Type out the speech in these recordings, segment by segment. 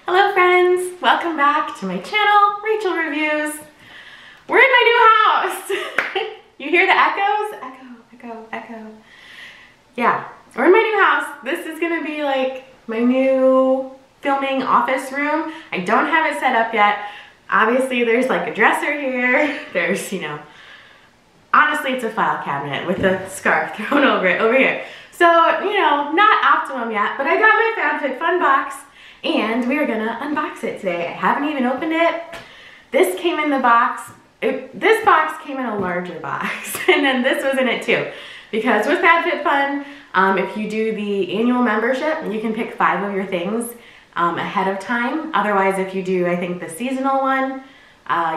Hello friends, welcome back to my channel, Rachel Reviews. We're in my new house. You hear the echoes? Echo, echo, echo. Yeah, we're in my new house. This is gonna be like my new filming office room. I don't have it set up yet. Obviously there's like a dresser here. There's, honestly it's a file cabinet with a scarf thrown over it over here. So, not optimum yet, but I got my FabFitFun box and we are gonna unbox it today. I haven't even opened it. This came in the box. This box came in a larger box and then this was in it too. Because with FabFitFun, if you do the annual membership, you can pick 5 of your things ahead of time. Otherwise, if you do, I think, the seasonal one,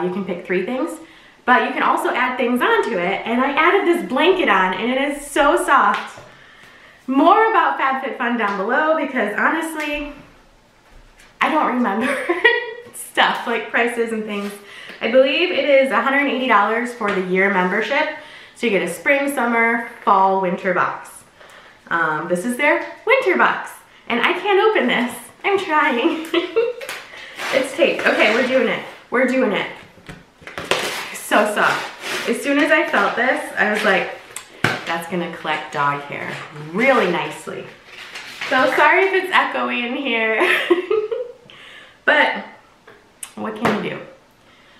you can pick 3 things. But you can also add things onto it, and I added this blanket on, and it is so soft. More about FabFitFun down below, because honestly, I don't remember stuff like prices and things. I believe it is $180 for the year membership. So you get a spring, summer, fall, winter box. This is their winter box. And I can't open this. I'm trying. It's taped. Okay, we're doing it. We're doing it. So soft. As soon as I felt this, I was like, that's gonna collect dog hair really nicely. So sorry if it's echoey in here. But what can you do?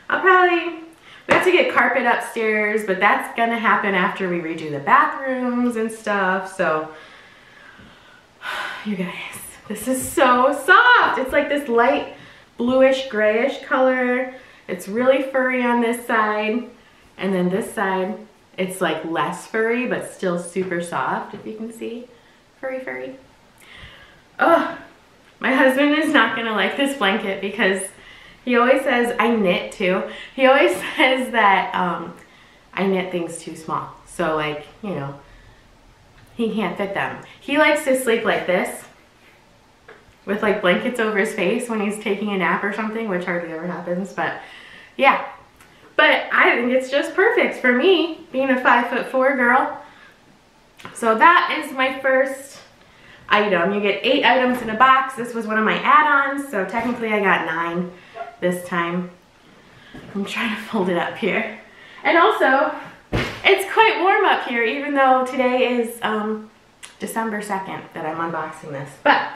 We have to get carpet upstairs, but that's gonna happen after we redo the bathrooms and stuff. So, you guys, this is so soft. It's like this light bluish grayish color. It's really furry on this side. And then this side, it's like less furry, but still super soft, if you can see. Furry, furry. Oh, my husband is not gonna like this blanket because he always says, I knit too. He always says that I knit things too small. So like, he can't fit them. He likes to sleep like this with like blankets over his face when he's taking a nap or something, which hardly ever happens, but yeah. But I think it's just perfect for me, being a 5'4" girl. So that is my first item. You get 8 items in a box. This was one of my add-ons, so technically I got 9 this time. I'm trying to fold it up here. And also, it's quite warm up here, even though today is December 2nd that I'm unboxing this. But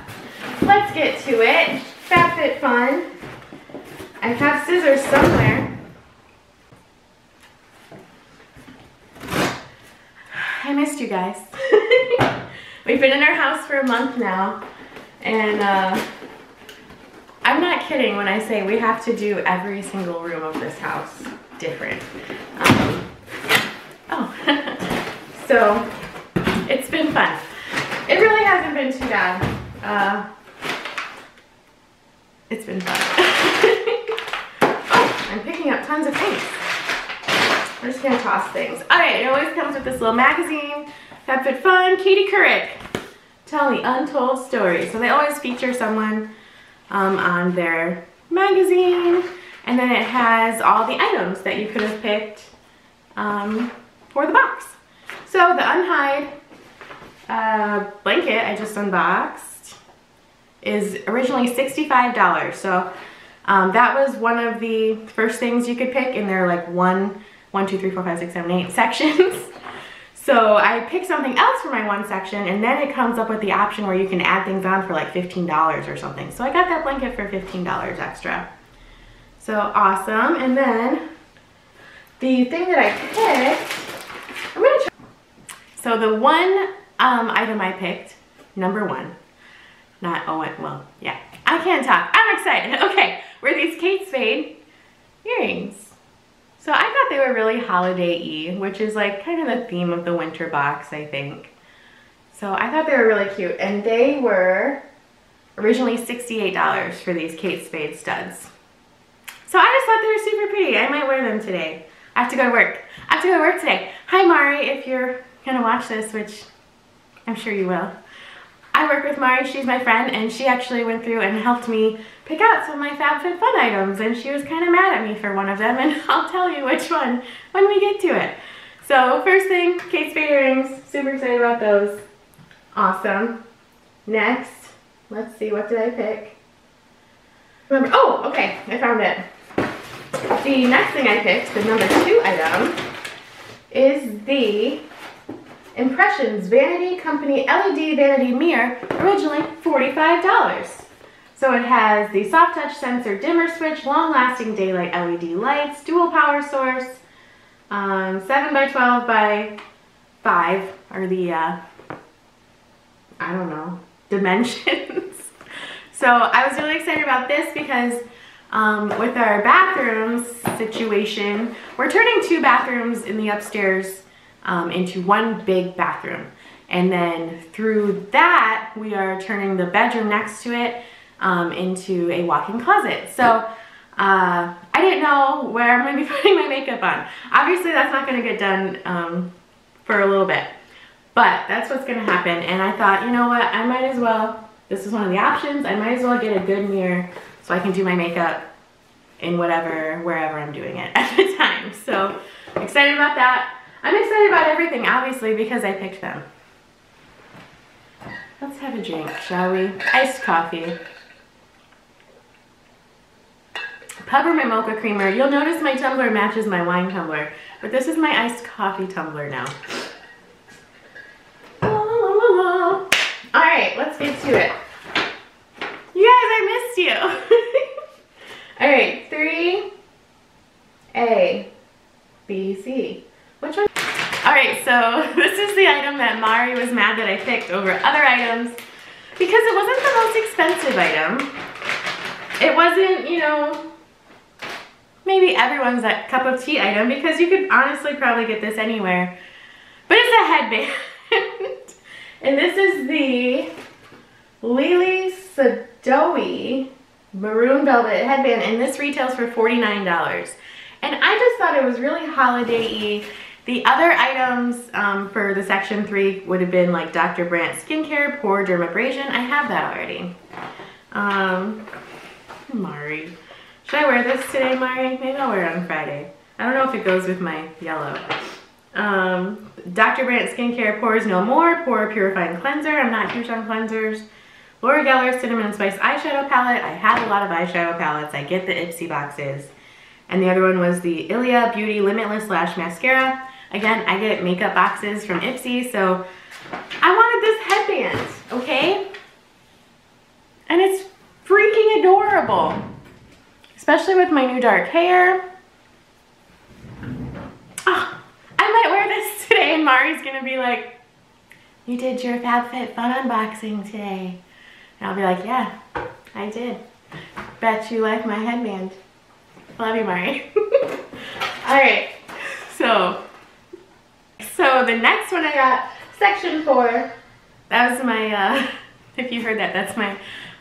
let's get to it. FabFitFun. I have scissors somewhere. I missed you guys. We've been in our house for a month now, and I'm not kidding when I say we have to do every single room of this house different. So it's been fun. It really hasn't been too bad. It's been fun. Oh, I'm picking up tons of things. I'm just gonna toss things. All right, it always comes with this little magazine. FabFitFun, Katie Couric. Tell me untold stories. So they always feature someone on their magazine, and then it has all the items that you could have picked for the box. So the Unhide blanket I just unboxed is originally $65. So that was one of the first things you could pick in their like 1, 2, 3, 4, 5, 6, 7, 8 sections. So I picked something else for my one section, and then it comes up with the option where you can add things on for like $15 or something. So I got that blanket for $15 extra. So awesome. And then the thing that I picked, I'm gonna try. So the one item I picked, number 1, well, yeah, I can't talk. I'm excited. Okay, were these Kate Spade earrings. So I thought they were really holiday-y, which is like kind of the theme of the winter box, I think. So I thought they were really cute, and they were originally $68 for these Kate Spade studs. So I just thought they were super pretty. I might wear them today. I have to go to work. I have to go to work today. Hi Mari, if you're gonna watch this, which I'm sure you will. I work with Mari, she's my friend, and she actually went through and helped me pick out some of my FabFitFun items, and she was kind of mad at me for one of them, and I'll tell you which one when we get to it. So first thing, Kate Spade earrings, super excited about those. Awesome. Next, let's see, what did I pick? Remember, oh, okay, I found it. The next thing I picked, the number 2 item, is the Impressions Vanity Company LED Vanity Mirror, originally $45. So it has the soft touch sensor dimmer switch, long-lasting daylight LED lights, dual power source, 7 by 12 by 5 are the, I don't know, dimensions. So I was really excited about this because with our bathrooms situation, we're turning 2 bathrooms in the upstairs into 1 big bathroom. And then through that, we are turning the bedroom next to it into a walk-in closet. So I didn't know where I'm going to be putting my makeup on. Obviously, that's not going to get done for a little bit. But that's what's going to happen. And I thought, you know what, I might as well, this is one of the options, I might as well get a good mirror so I can do my makeup in wherever I'm doing it at the time. So excited about that. I'm excited about everything, obviously, because I picked them. Let's have a drink, shall we? Iced coffee. Peppermint mocha creamer. You'll notice my tumbler matches my wine tumbler, but this is my iced coffee tumbler now. All right, let's get to it. You guys, I missed you. All right, 3A, B, C. Which one? All right, so this is the item that Mari was mad that I picked over other items because it wasn't the most expensive item. It wasn't, you know, maybe everyone's that cup of tea item because you could honestly probably get this anywhere. But it's a headband. And this is the Lily Sadoe maroon velvet headband, and this retails for $49. And I just thought it was really holiday-y. The other items for the section 3 would have been like Dr. Brandt Skincare Pore Dermabrasion. I have that already. Mari. Should I wear this today, Mari? Maybe I'll wear it on Friday. I don't know if it goes with my yellow. Dr. Brandt Skincare Pores No More Pore Purifying Cleanser. I'm not huge on cleansers. Laura Geller Cinnamon and Spice Eyeshadow Palette. I have a lot of eyeshadow palettes. I get the Ipsy boxes. And the other one was the Ilia Beauty Limitless Lash Mascara. Again, I get makeup boxes from Ipsy, so I wanted this headband, okay? And it's freaking adorable. Especially with my new dark hair. Oh, I might wear this today and Mari's gonna be like, you did your FabFitFun unboxing today. And I'll be like, yeah, I did. Bet you like my headband. Love you, Mari. All right, so the next one I got, section 4, that was my, if you heard that, that's my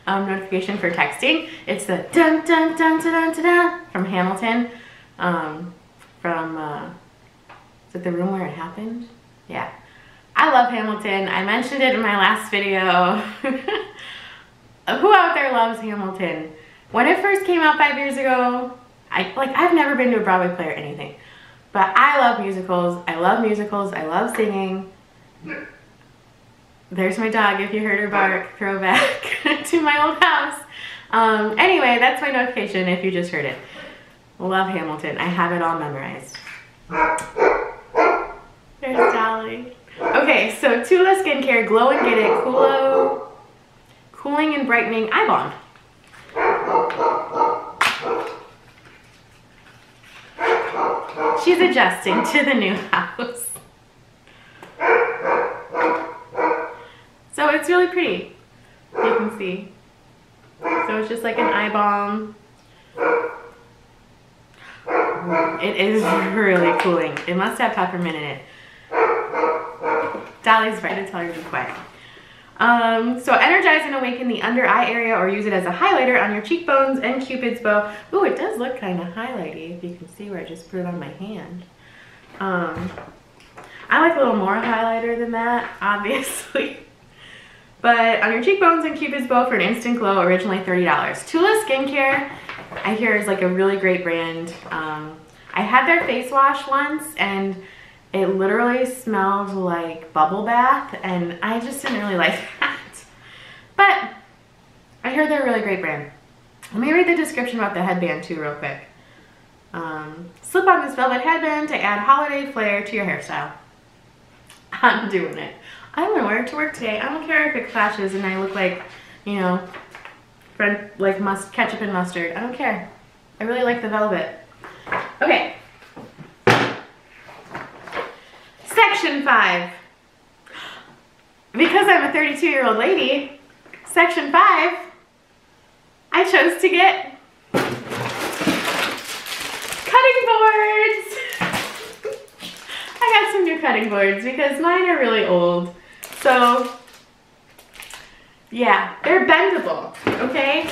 notification for texting. It's the dun dun dun dun dun dun, dun from Hamilton, is it The Room Where It Happened? Yeah. I love Hamilton. I mentioned it in my last video. Who out there loves Hamilton? When it first came out 5 years ago, I've never been to a Broadway play or anything, but I love musicals. I love singing. There's my dog, if you heard her bark, throwback to my old house. Anyway, that's my notification if you just heard it. Love Hamilton. I have it all memorized. There's Dolly. Okay, so Tula Skincare Glow and Get It Cooling and Brightening Eye Balm. She's adjusting to the new house. So it's really pretty, you can see. So it's just like an eye balm. It is really cooling. It must have peppermint in it. Dolly's right to tell her to be quiet. So energize and awaken the under eye area or use it as a highlighter on your cheekbones and Cupid's bow. Ooh, it does look kind of highlighty if you can see where I just put it on my hand. I like a little more highlighter than that, obviously. But on your cheekbones and Cupid's bow for an instant glow, originally $30. Tula Skincare, I hear, is like a really great brand. I had their face wash once and it literally smelled like bubble bath and I just didn't really like that. But I hear they're a really great brand. Let me read the description about the headband too real quick. Slip on this velvet headband to add holiday flair to your hairstyle. I'm doing it. I'm gonna wear it to work today. I don't care if it clashes and I look like, you know, ketchup and mustard. I don't care. I really like the velvet. Okay. Section 5. Because I'm a 32-year-old lady, Section 5, I chose to get cutting boards. I got some new cutting boards because mine are really old. So, yeah, they're bendable, okay?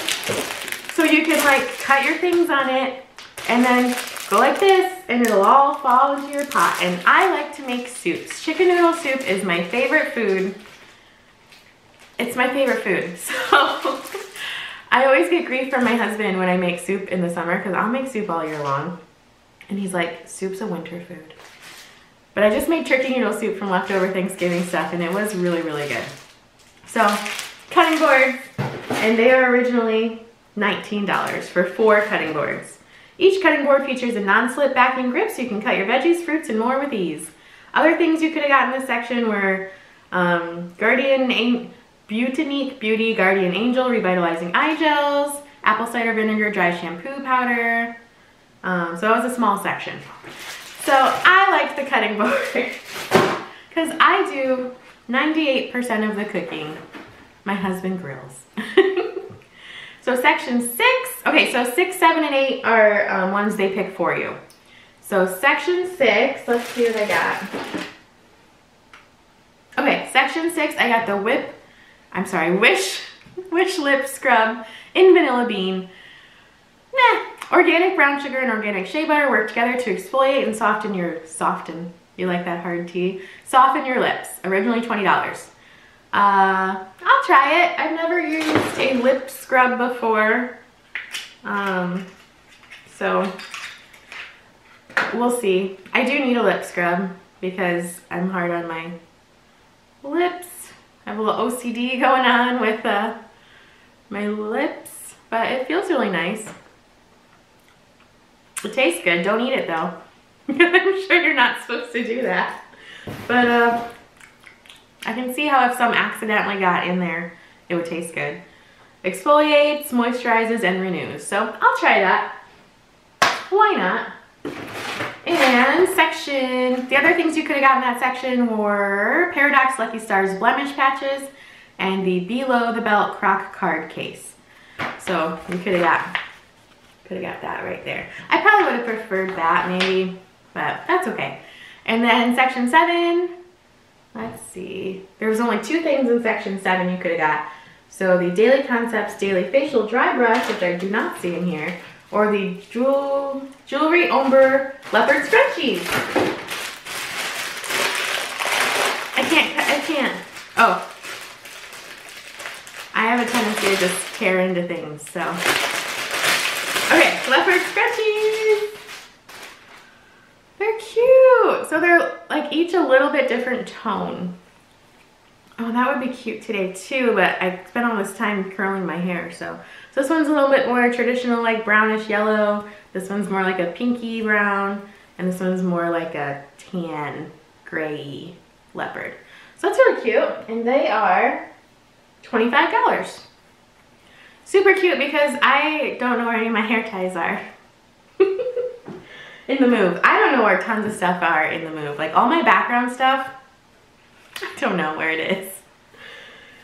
So you can like cut your things on it and then go like this and it'll all fall into your pot. And I like to make soups. Chicken noodle soup is my favorite food. It's my favorite food. So I always get grief from my husband when I make soup in the summer because I'll make soup all year long. And he's like, soup's a winter food. But I just made turkey noodle soup from leftover Thanksgiving stuff and it was really, really good. So, cutting boards, and they are originally $19 for 4 cutting boards. Each cutting board features a non-slip backing grip so you can cut your veggies, fruits, and more with ease. Other things you could have gotten in this section were Butanique Beauty Guardian Angel Revitalizing Eye Gels, apple cider vinegar dry shampoo powder. So that was a small section. So I liked the cutting board because I do 98% of the cooking. My husband grills. So section 6, okay, so 6, 7, and 8 are ones they pick for you. So section 6, let's see what I got. Okay, section 6, I got the Wish Lip Scrub in Vanilla Bean. Organic brown sugar and organic shea butter work together to exfoliate and soften, you like that hard T? Soften your lips, originally $20. I'll try it. I've never used a lip scrub before. So we'll see. I do need a lip scrub because I'm hard on my lips. I have a little OCD going on with my lips, but it feels really nice. It tastes good. Don't eat it though. I'm sure you're not supposed to do that. But I can see how if some accidentally got in there, it would taste good. Exfoliates, moisturizes, and renews. So I'll try that. Why not? And the other things you could have gotten in that section were Paradox Lucky Stars blemish patches and the Below the Belt Croc card case. So you could have got that right there. I probably would have preferred that maybe, but that's okay. And then section 7, let's see. There was only 2 things in section 7 you could have got. So the Daily Concepts Daily Facial Dry Brush, which I do not see in here, or the Jewelry Ombre Leopard Scrunchies. I can't. Oh. I have a tendency to just tear into things, so. Okay, leopard scrunchies. They're cute. So they're like each a little bit different tone. Oh, that would be cute today too, but I spent all this time curling my hair, so this one's a little bit more traditional, like brownish yellow. This one's more like a pinky brown, and this one's more like a tan gray leopard. So that's really cute, and they are $25. Super cute because I don't know where any of my hair ties are. In the Move. I don't know where tons of stuff are in the Move. Like all my background stuff, I don't know where it is.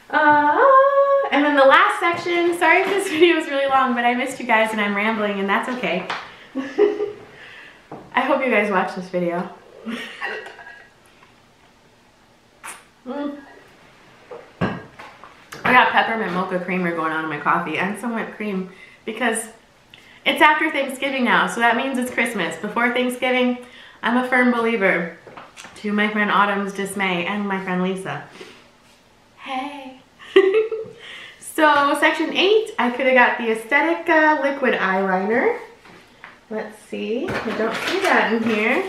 And then the last section, sorry if this video is really long, but I missed you guys and I'm rambling and that's okay. I hope you guys watch this video. I got peppermint mocha creamer going on in my coffee and some whipped cream because it's after Thanksgiving now, so that means it's Christmas. Before Thanksgiving, I'm a firm believer, to my friend Autumn's dismay and my friend Lisa. Hey. So section 8, I could have got the Aesthetic liquid eyeliner. Let's see, I don't see that in here.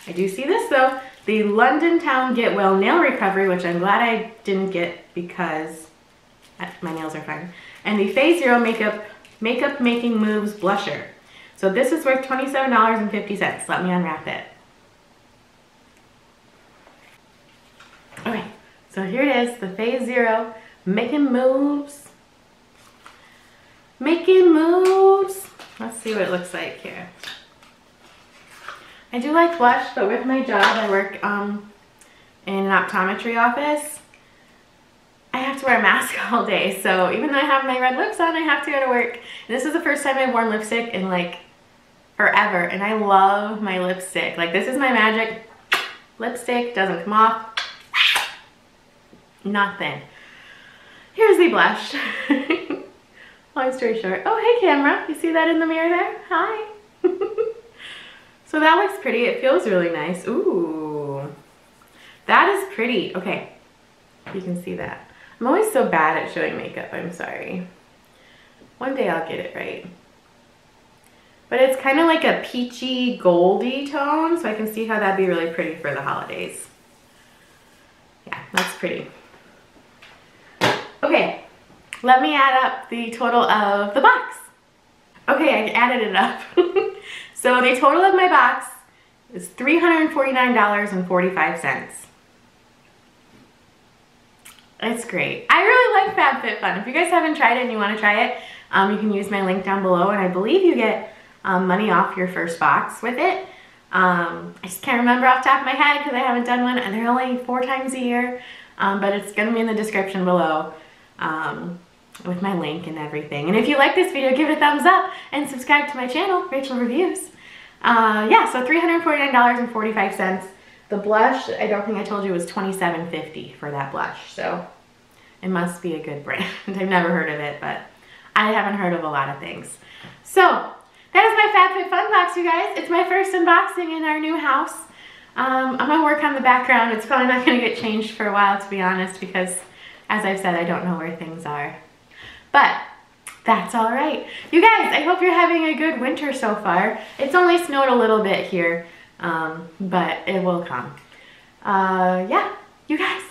I do see this though. The London Town Get Well Nail Recovery, which I'm glad I didn't get because my nails are fine. And the Phase Zero Makeup Makeup Making Moves Blusher. So this is worth $27.50. Let me unwrap it. Okay, so here it is, the Phase Zero Making Moves. Making Moves. Let's see what it looks like here. I do like blush, but with my job, I work in an optometry office. I have to wear a mask all day, so even though I have my red lips on, I have to go to work. And this is the first time I've worn lipstick in like forever, and I love my lipstick. Like, this is my magic lipstick, doesn't come off. Nothing. Here's the blush. Long story short. Oh, hey camera. You see that in the mirror there? Hi. So that looks pretty. It feels really nice. Ooh. That is pretty. Okay. You can see that. I'm always so bad at showing makeup. I'm sorry. One day I'll get it right. But it's kind of like a peachy goldy tone, so I can see how that'd be really pretty for the holidays. Yeah, that's pretty. Okay, let me add up the total of the box. Okay, I added it up. So the total of my box is $349.45. It's great. I really like FabFitFun. If you guys haven't tried it and you want to try it, you can use my link down below, and I believe you get money off your first box with it. I just can't remember off the top of my head because I haven't done one, and they're only 4 times a year, but it's going to be in the description below with my link and everything. And if you like this video, give it a thumbs up and subscribe to my channel, Rachel Reviews. Yeah, so $349.45. The blush, I don't think I told you, was $27.50 for that blush, so it must be a good brand. I've never heard of it, but I haven't heard of a lot of things. So that is my FabFitFun box, you guys. It's my first unboxing in our new house. I'm gonna work on the background. It's probably not gonna get changed for a while, to be honest, because as I've said, I don't know where things are. But that's all right. You guys, I hope you're having a good winter so far. It's only snowed a little bit here, but it will come. Yeah, you guys,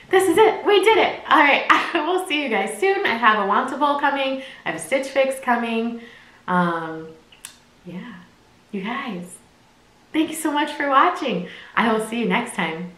this is it. We did it. All right, I will see you guys soon. I have a Wantable coming. I have a Stitch Fix coming. Yeah, you guys, thank you so much for watching. I will see you next time.